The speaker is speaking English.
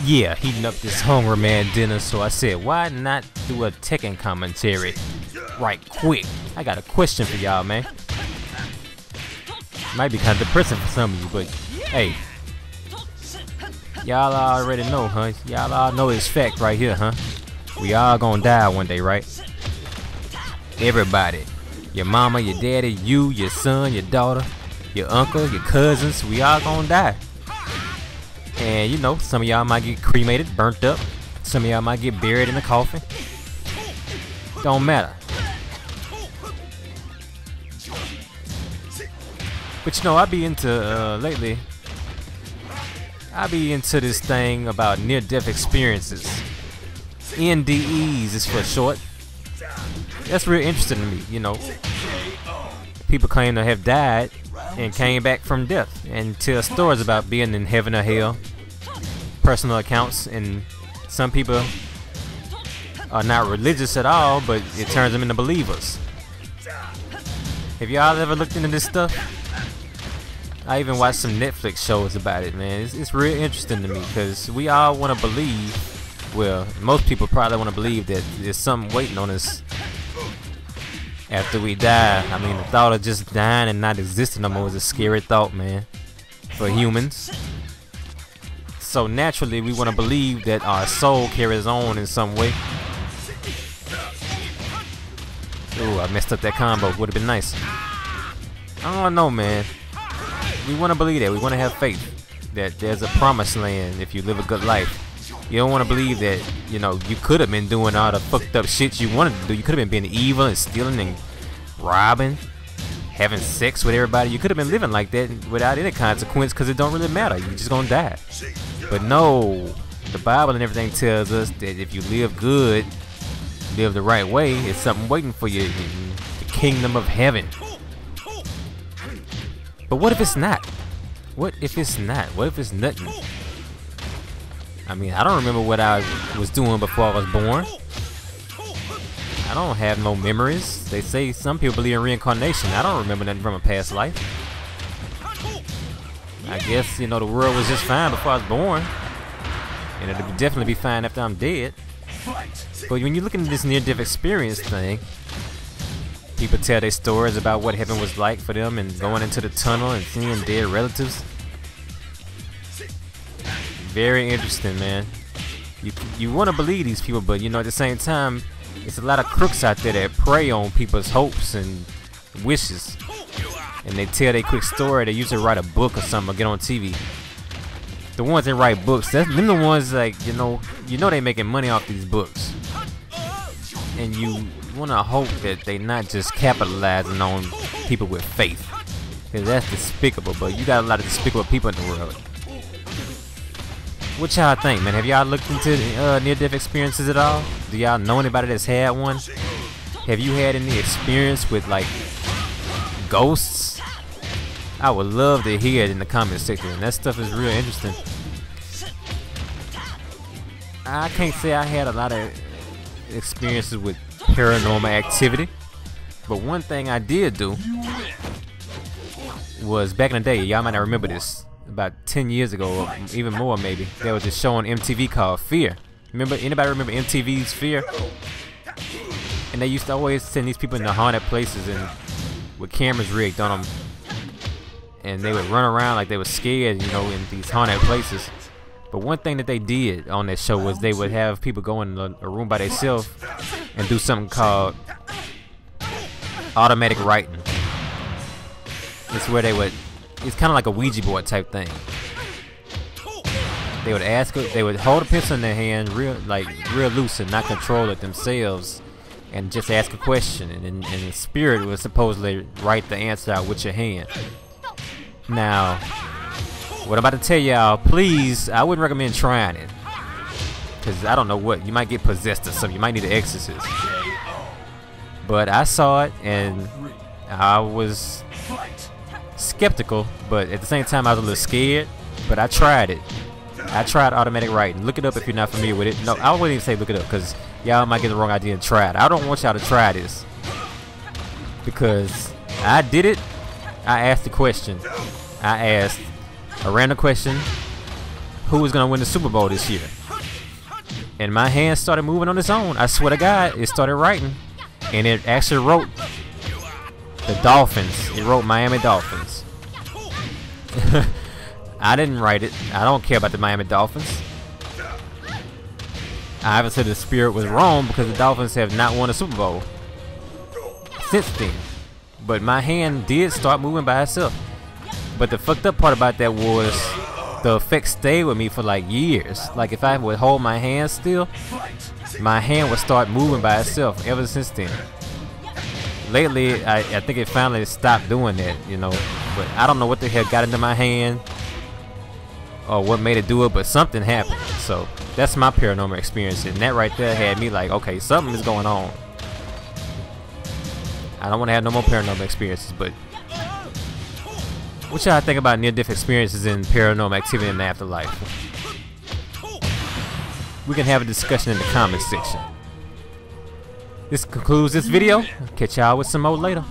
Yeah, heating up this Hungry Man dinner, so I said, why not do a Tekken commentary right quick? I got a question for y'all, man. Might be kind of depressing for some of you, but hey, y'all already know, huh? Y'all all know this fact right here, huh? We all gonna die one day, right? Everybody. Your mama, your daddy, you, your son, your daughter, your uncle, your cousins, we all gonna die. And you know, some of y'all might get cremated, burnt up. Some of y'all might get buried in a coffin. Don't matter. But you know, I be into, lately, I be into this thing about near-death experiences. NDEs is for short. That's real interesting to me, you know. People claim to have died and came back from death and tell stories about being in heaven or hell, personal accounts, and some people are not religious at all, but it turns them into believers. Have y'all ever looked into this stuff? I even watched some Netflix shows about it, man. It's real interesting to me because we all want to believe, well, most people probably want to believe that there's something waiting on us after we die. I mean, the thought of just dying and not existing no more is a scary thought, man, for humans. So naturally, we want to believe that our soul carries on in some way. Ooh, I messed up that combo. Would have been nice. I don't know, man. We want to believe that. We want to have faith that there's a promised land if you live a good life. You don't want to believe that, you know, you could have been doing all the fucked up shit you wanted to do. You could have been being evil and stealing and robbing, having sex with everybody. You could have been living like that without any consequence because it don't really matter. You're just gonna die. But no, the Bible and everything tells us that if you live good, live the right way, there's something waiting for you in the kingdom of heaven. But what if it's not? What if it's not? What if it's nothing? I mean, I don't remember what I was doing before I was born. I don't have no memories. They say some people believe in reincarnation. I don't remember nothing from a past life. I guess, you know, the world was just fine before I was born. And it'll definitely be fine after I'm dead. But when you look into this near-death experience thing, people tell their stories about what heaven was like for them and going into the tunnel and seeing dead relatives. Very interesting, man. You want to believe these people, but you know, at the same time, it's a lot of crooks out there that prey on people's hopes and wishes. And they tell their quick story. They usually write a book or something or get on TV. The ones that write books, them the ones, like, you know they making money off these books. And you want to hope that they not just capitalizing on people with faith, because that's despicable. But you got a lot of despicable people in the world. What y'all think, man? Have y'all looked into near-death experiences at all? Do y'all know anybody that's had one? Have you had any experience with, like, ghosts? I would love to hear it in the comment section. That stuff is real interesting. I can't say I had a lot of experiences with paranormal activity, but one thing I did do was, back in the day, y'all might not remember this, about 10 years ago, or even more maybe, there was this show on MTV called Fear. Anybody remember MTV's Fear? And they used to always send these people into haunted places and with cameras rigged on them, and they would run around like they were scared, you know, in these haunted places. But one thing that they did on that show was they would have people go in a room by themselves and do something called automatic writing. It's where it's kind of like a Ouija board type thing. They would hold a pencil in their hand real loose and not control it themselves, and just ask a question, and the spirit would supposedly write the answer out with your hand. Now, what I'm about to tell y'all, please, I wouldn't recommend trying it, because I don't know what, you might get possessed or something, you might need an exorcist. But I saw it and I was skeptical, but at the same time I was a little scared. But I tried it. I tried automatic writing. Look it up if you're not familiar with it. No, I wouldn't even say look it up, because y'all might get the wrong idea and try it. I don't want y'all to try this, because I did it. I asked the question. I asked, a random question: who is gonna win the Super Bowl this year? And my hand started moving on its own. I swear to God, it started writing, and it actually wrote the Dolphins. It wrote Miami Dolphins. I didn't write it. I don't care about the Miami Dolphins. I obviously the spirit was wrong because the Dolphins have not won a Super Bowl since then. But my hand did start moving by itself. But the fucked up part about that was the effect stayed with me for like years. Like if I would hold my hand still, my hand would start moving by itself ever since then. Lately, I think it finally stopped doing that, you know. But I don't know what the hell got into my hand or what made it do it, but something happened. So that's my paranormal experience, and that right there had me like, okay, something is going on. I don't want to have no more paranormal experiences, but what y'all think about near-death experiences and paranormal activity in the afterlife? We can have a discussion in the comments section. This concludes this video. Catch y'all with some more later.